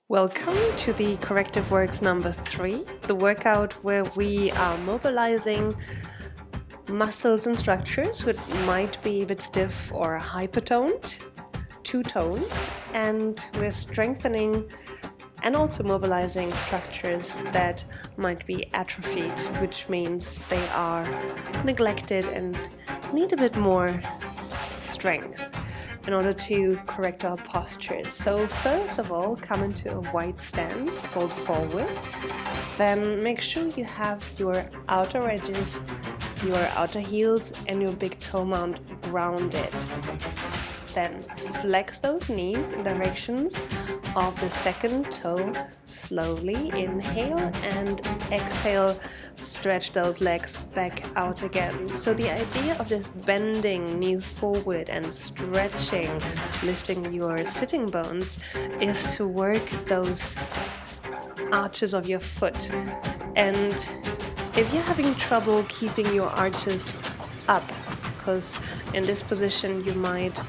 Welcome to the Corrective Works number 3, the workout where we are mobilizing muscles and structures which might be a bit stiff or hypertoned, two-toned, and we're strengthening and also mobilizing structures that might be atrophied, which means they are neglected and need a bit more strength in order to correct our postures. So first of all, come into a wide stance, fold forward. Then make sure you have your outer edges, your outer heels and your big toe mount grounded. Then flex those knees in directions of the second toe. Slowly inhale and exhale, stretch those legs back out again. So the idea of this bending knees forward and stretching, lifting your sitting bones is to work those arches of your foot. And if you're having trouble keeping your arches up, because in this position you might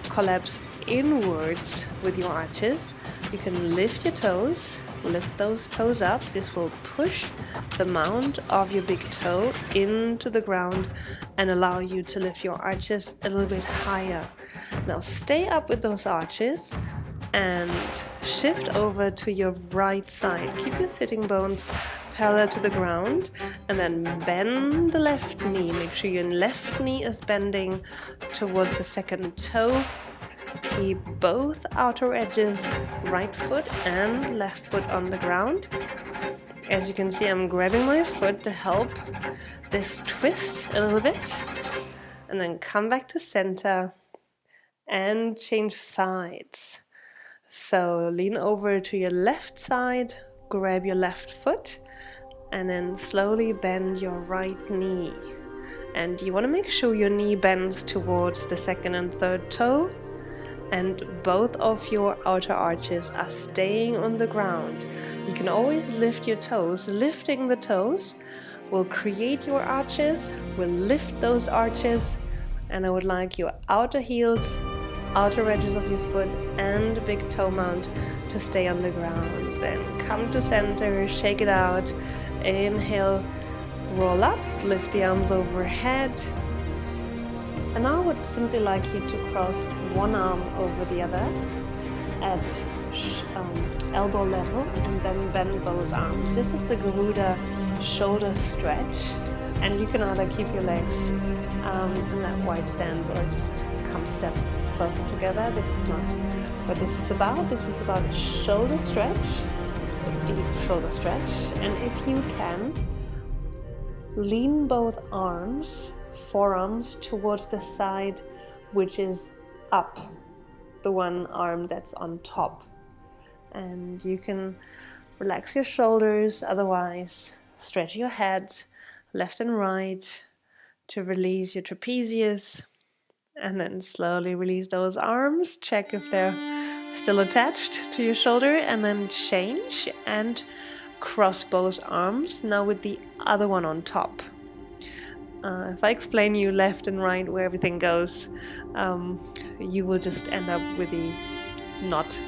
collapse inwards with your arches, you can lift your toes, lift those toes up. This will push the mount of your big toe into the ground and allow you to lift your arches a little bit higher. Now stay up with those arches and shift over to your right side. Keep your sitting bones parallel to the ground and then bend the left knee. Make sure your left knee is bending towards the second toe. Keep both outer edges, right foot and left foot on the ground. As you can see, I'm grabbing my foot to help this twist a little bit. And then come back to center and change sides. So lean over to your left side, grab your left foot, and then slowly bend your right knee. And you want to make sure your knee bends towards the second and third toe, and both of your outer arches are staying on the ground. You can always lift your toes. Lifting the toes will create your arches, will lift those arches, and I would like your outer heels, outer edges of your foot and big toe mount to stay on the ground. Then come to center, shake it out, inhale, roll up, lift the arms overhead. And now I would simply like you to cross one arm over the other at elbow level and then bend those arms. This is the Garuda shoulder stretch, and you can either keep your legs in that wide stance or just come a step closer together. This is not what this is about. This is about a shoulder stretch, a deep shoulder stretch. And if you can, lean both arms, forearms towards the side which is up, the one arm that's on top. And you can relax your shoulders, otherwise stretch your head left and right to release your trapezius, and then slowly release those arms. Check if they're still attached to your shoulder, and then change and cross both arms, now with the other one on top. If I explain you left and right where everything goes, you will just end up with the knot.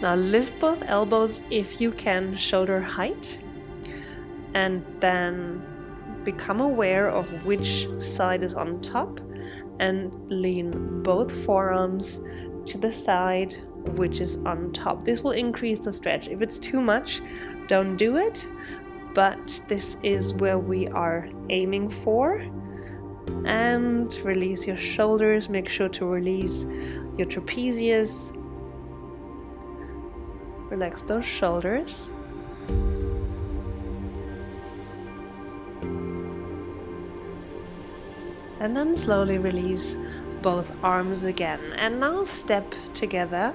Now lift both elbows if you can, shoulder height, and then become aware of which side is on top and lean both forearms to the side which is on top. This will increase the stretch. If it's too much, don't do it. But this is where we are aiming for. And release your shoulders. Make sure to release your trapezius. Relax those shoulders. And then slowly release both arms again. And now step together,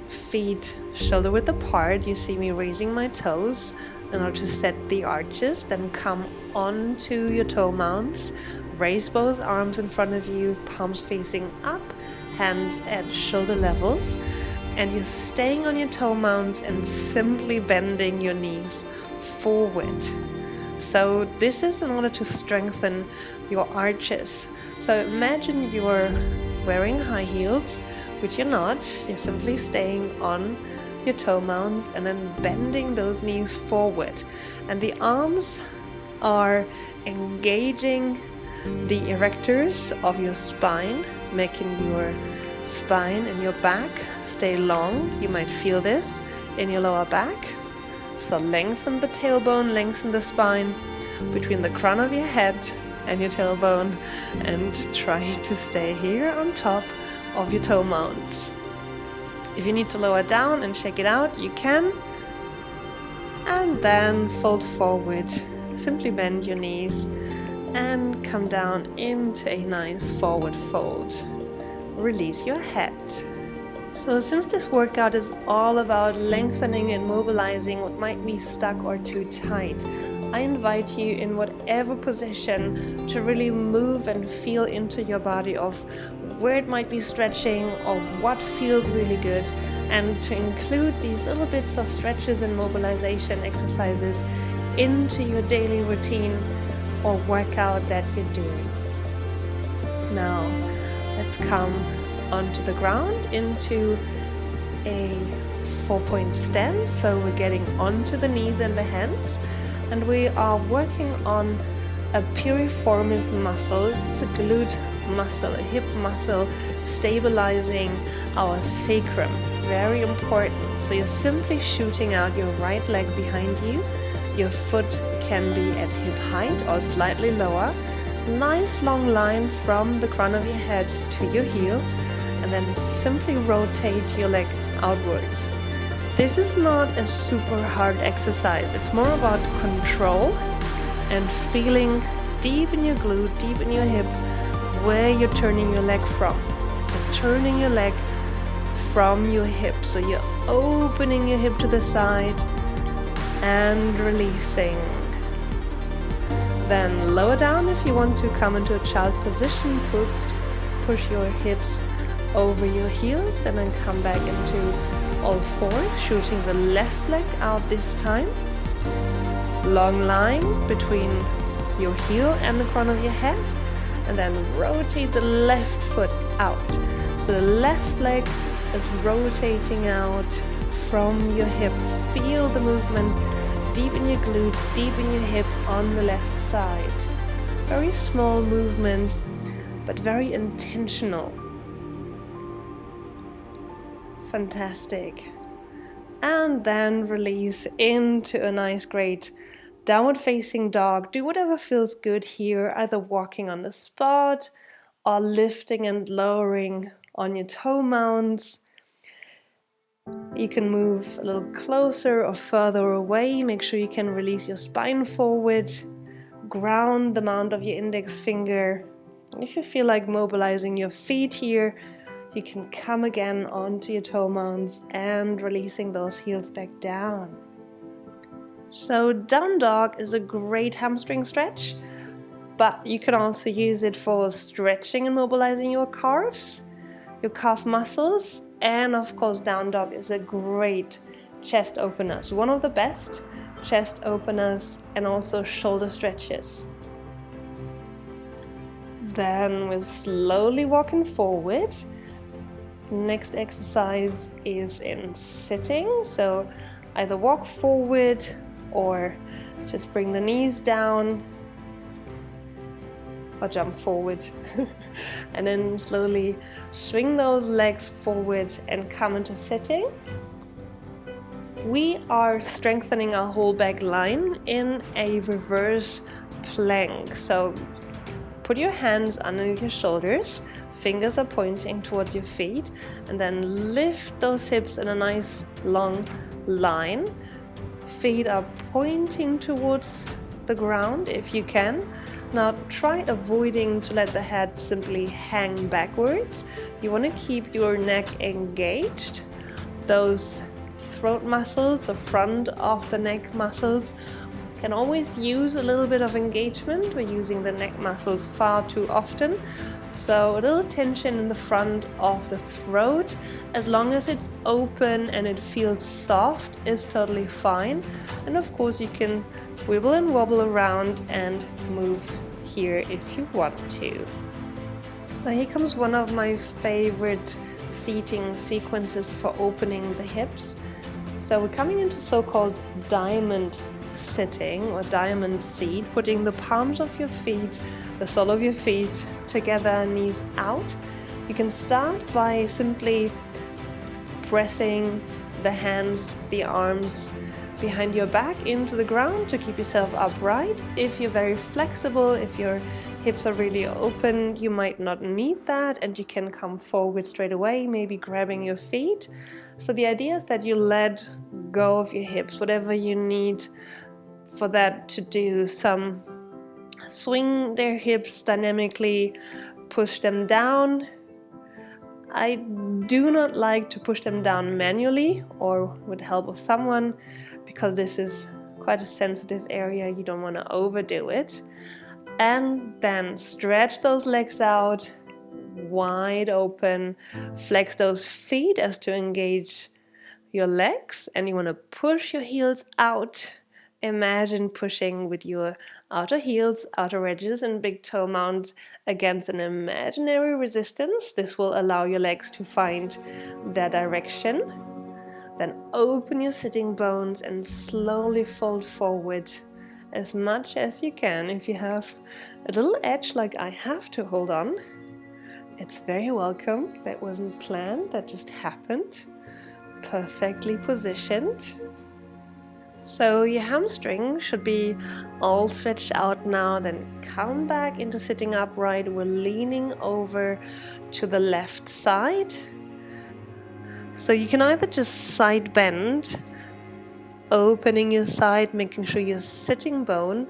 feet shoulder width apart. You see me raising my toes in order to set the arches. Then come onto your toe mounts, raise both arms in front of you, palms facing up, hands at shoulder levels, and you're staying on your toe mounts and simply bending your knees forward. So this is in order to strengthen your arches. So imagine you're wearing high heels, which you're not. You're simply staying on your toe mounds and then bending those knees forward. And the arms are engaging the erectors of your spine, making your spine and your back stay long. You might feel this in your lower back. So lengthen the tailbone, lengthen the spine between the crown of your head and your tailbone, and try to stay here on top of your toe mounts. If you need to lower down and shake it out, you can. And then fold forward. Simply bend your knees and come down into a nice forward fold. Release your head. So since this workout is all about lengthening and mobilizing what might be stuck or too tight, I invite you in whatever position to really move and feel into your body of where it might be stretching or what feels really good, and to include these little bits of stretches and mobilization exercises into your daily routine or workout that you're doing. Now, let's come onto the ground into a 4-point stance. So we're getting onto the knees and the hands, and we are working on a piriformis muscle. This is a glute muscle, a hip muscle, stabilizing our sacrum. Very important. So you're simply shooting out your right leg behind you. Your foot can be at hip height or slightly lower. Nice long line from the crown of your head to your heel, and then simply rotate your leg outwards. This is not a super hard exercise. It's more about control and feeling deep in your glute, deep in your hip, where you're turning your leg from. You're turning your leg from your hip. So you're opening your hip to the side and releasing. Then lower down if you want to come into a child position. Push your hips over your heels and then come back into all fours, shooting the left leg out this time. Long line between your heel and the crown of your head, and then rotate the left foot out. So the left leg is rotating out from your hip. Feel the movement deep in your glute, deep in your hip on the left side. Very small movement, but very intentional. Fantastic. And then release into a nice, great downward facing dog. Do whatever feels good here, either walking on the spot or lifting and lowering on your toe mounts. You can move a little closer or further away. Make sure you can release your spine forward. Ground the mount of your index finger. If you feel like mobilizing your feet here, you can come again onto your toe mounts and releasing those heels back down. So down dog is a great hamstring stretch, but you can also use it for stretching and mobilizing your calves, your calf muscles, and of course down dog is a great chest opener. So one of the best chest openers and also shoulder stretches. Then we're slowly walking forward. Next exercise is in sitting, so either walk forward or just bring the knees down or jump forward and then slowly swing those legs forward and come into sitting. We are strengthening our whole back line in a reverse plank. So put your hands underneath your shoulders, fingers are pointing towards your feet, and then lift those hips in a nice long line. Feet are pointing towards the ground if you can. Now try avoiding to let the head simply hang backwards. You want to keep your neck engaged. Those throat muscles, the front of the neck muscles, can always use a little bit of engagement. We're using the neck muscles far too often. So a little tension in the front of the throat, as long as it's open and it feels soft, is totally fine. And of course you can wibble and wobble around and move here if you want to. Now here comes one of my favorite seating sequences for opening the hips. So we're coming into so-called diamond sitting or diamond seat, putting the palms of your feet, the sole of your feet together, knees out. You can start by simply pressing the hands, the arms behind your back into the ground to keep yourself upright. If you're very flexible, if your hips are really open, you might not need that and you can come forward straight away, maybe grabbing your feet. So the idea is that you let go of your hips, whatever you need for that to do. Some swing their hips dynamically, push them down. I do not like to push them down manually or with help of someone, because this is quite a sensitive area. You don't want to overdo it. And then stretch those legs out wide open, flex those feet as to engage your legs, and you want to push your heels out. Imagine pushing with your outer heels, outer edges, and big toe mounts against an imaginary resistance. This will allow your legs to find their direction. Then open your sitting bones and slowly fold forward as much as you can. If you have a little edge like I have to hold on, it's very welcome. That wasn't planned, that just happened. Perfectly positioned. So your hamstring should be all stretched out now. Then come back into sitting upright. We're leaning over to the left side. So you can either just side bend, opening your side, making sure your sitting bone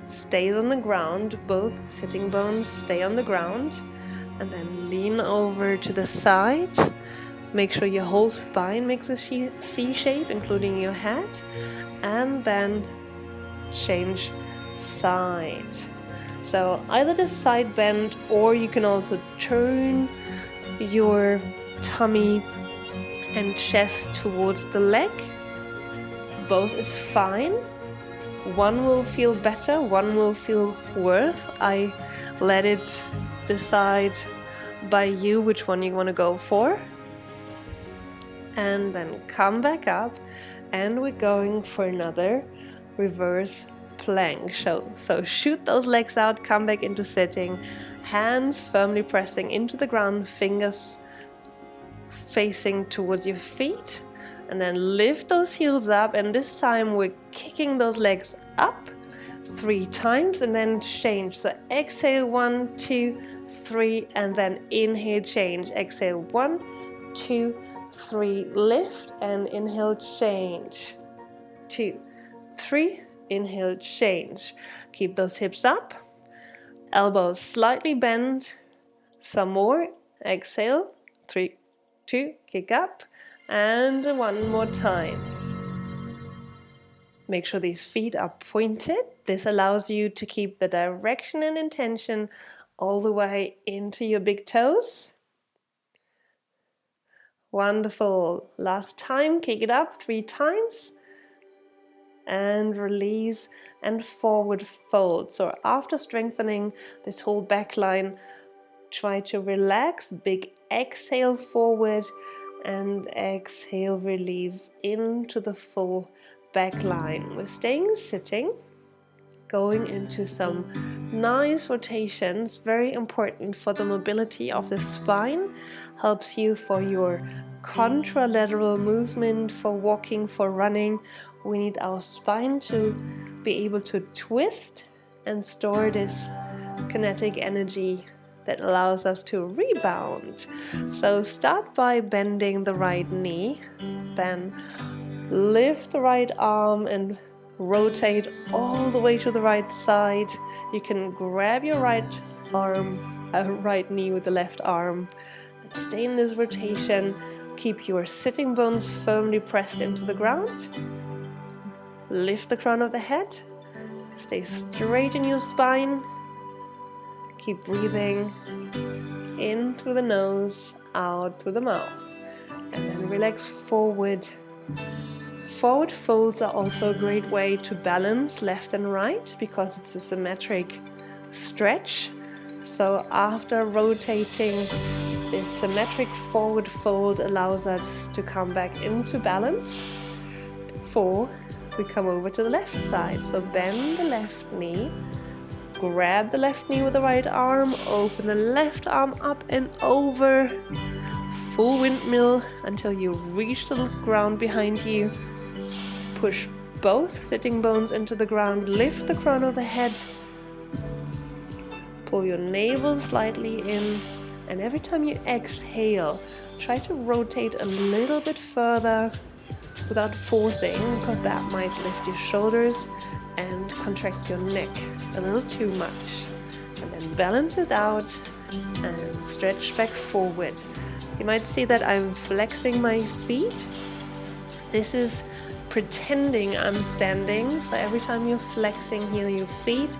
stays on the ground. Both sitting bones stay on the ground. And then lean over to the side. Make sure your whole spine makes a C shape, including your head. And then change side. So either the side bend, or you can also turn your tummy and chest towards the leg. Both is fine. One will feel better, one will feel worse. I let it decide by you which one you want to go for. And then come back up, and we're going for another reverse plank. So shoot those legs out, come back into sitting, hands firmly pressing into the ground, fingers facing towards your feet, and then lift those heels up. And this time we're kicking those legs up 3 times and then change. So exhale 1, 2, 3, and then inhale, change. Exhale 1, 2, 3, lift, and inhale, change. 2, 3, inhale, change. Keep those hips up, elbows slightly bent. Some more. Exhale, 3, 2, kick up, and 1 more time. Make sure these feet are pointed. This allows you to keep the direction and intention all the way into your big toes. Wonderful. Last time, kick it up 3 times. And release and forward fold. So after strengthening this whole back line, try to relax. Big exhale forward and exhale, release into the full back line. We're staying sitting, going into some nice rotations, very important for the mobility of the spine, helps you for your contralateral movement, for walking, for running. We need our spine to be able to twist and store this kinetic energy that allows us to rebound. So start by bending the right knee, then lift the right arm and rotate all the way to the right side. You can grab your right knee with the left arm. Stay in this rotation. Keep your sitting bones firmly pressed into the ground. Lift the crown of the head. Stay straight in your spine. Keep breathing in through the nose, out through the mouth. And then relax forward. Forward folds are also a great way to balance left and right because it's a symmetric stretch. So after rotating, this symmetric forward fold allows us to come back into balance. before, we come over to the left side. So bend the left knee, grab the left knee with the right arm, open the left arm up and over, full windmill until you reach the ground behind you. Push both sitting bones into the ground, lift the crown of the head, pull your navel slightly in, and every time you exhale, try to rotate a little bit further without forcing, because that might lift your shoulders and contract your neck a little too much. And then balance it out and stretch back forward. You might see that I'm flexing my feet. This is pretending I'm standing, so every time you're flexing here your feet,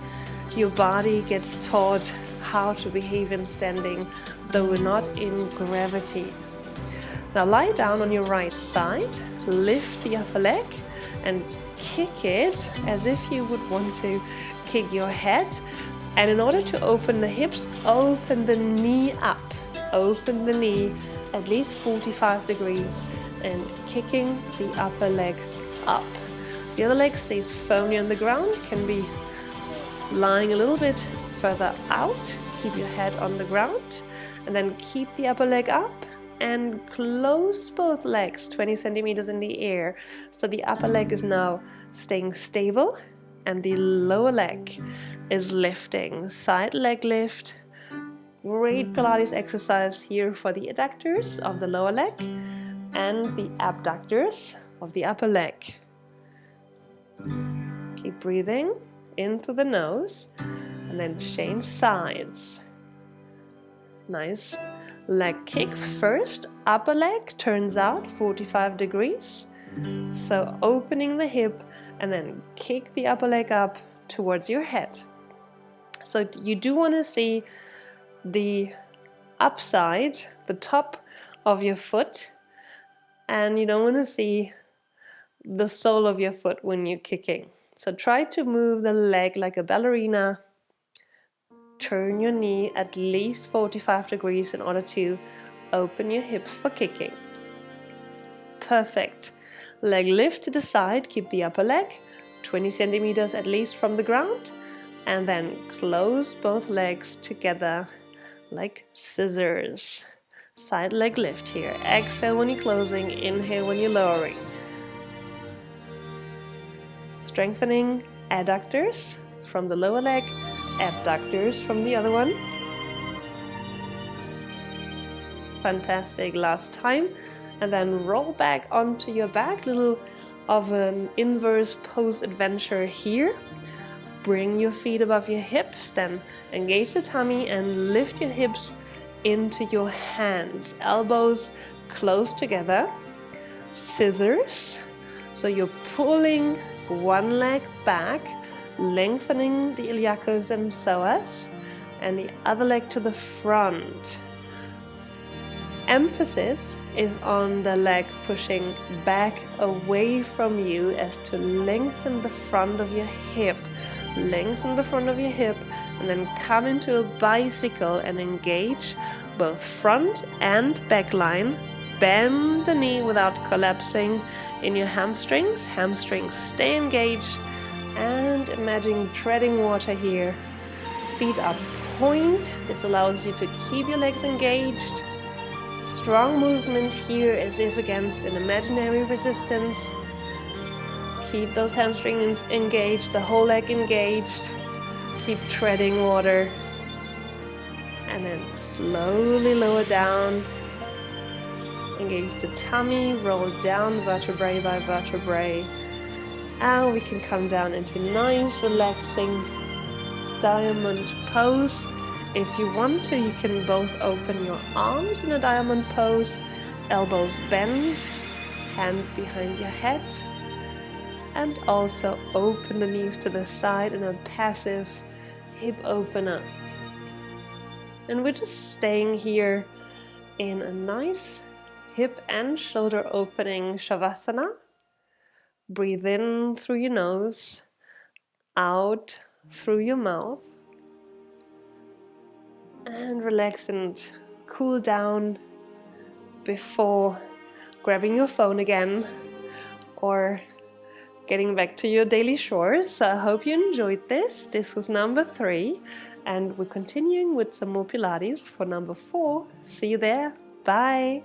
your body gets taught how to behave in standing, though we're not in gravity. Now lie down on your right side, lift the upper leg and kick it as if you would want to kick your head. And in order to open the hips, open the knee up. Open the knee at least 45 degrees and kicking the upper leg up. The other leg stays firmly on the ground, can be lying a little bit further out. Keep your head on the ground and then keep the upper leg up and close both legs 20 centimeters in the air. So the upper leg is now staying stable and the lower leg is lifting. Side leg lift. Great Pilates exercise here for the adductors of the lower leg and the abductors of the upper leg. Keep breathing into the nose and then change sides. Nice leg kicks first. Upper leg turns out 45 degrees. So opening the hip and then kick the upper leg up towards your head. So you do want to see the upside, the top of your foot, and you don't want to see the sole of your foot when you're kicking. So try to move the leg like a ballerina. Turn your knee at least 45 degrees in order to open your hips for kicking. Perfect. Leg lift to the side, keep the upper leg 20 centimeters at least from the ground, and then close both legs together like scissors. Side leg lift here. Exhale when you're closing, inhale when you're lowering. Strengthening adductors from the lower leg, abductors from the other one. Fantastic. Last time. And then roll back onto your back. Little of an inverse pose adventure here. Bring your feet above your hips, then engage the tummy and lift your hips into your hands. Elbows close together. Scissors. So you're pulling one leg back, lengthening the iliacus and psoas, and the other leg to the front. Emphasis is on the leg pushing back away from you as to lengthen the front of your hip. Lengthen the front of your hip and then come into a bicycle and engage both front and back line. Bend the knee without collapsing in your hamstrings. Hamstrings stay engaged, and imagine treading water here. Feet are point. This allows you to keep your legs engaged. Strong movement here as if against an imaginary resistance. Keep those hamstrings engaged, the whole leg engaged. Keep treading water. And then slowly lower down. Engage the tummy, roll down vertebrae by vertebrae. And we can come down into nice relaxing diamond pose. If you want to, you can both open your arms in a diamond pose, elbows bend, hand behind your head, and also open the knees to the side in a passive hip opener. And we're just staying here in a nice hip and shoulder opening shavasana. Breathe in through your nose, out through your mouth. And relax and cool down before grabbing your phone again or getting back to your daily chores. So I hope you enjoyed this. This was number 3, and we're continuing with some more Pilates for number 4. See you there. Bye.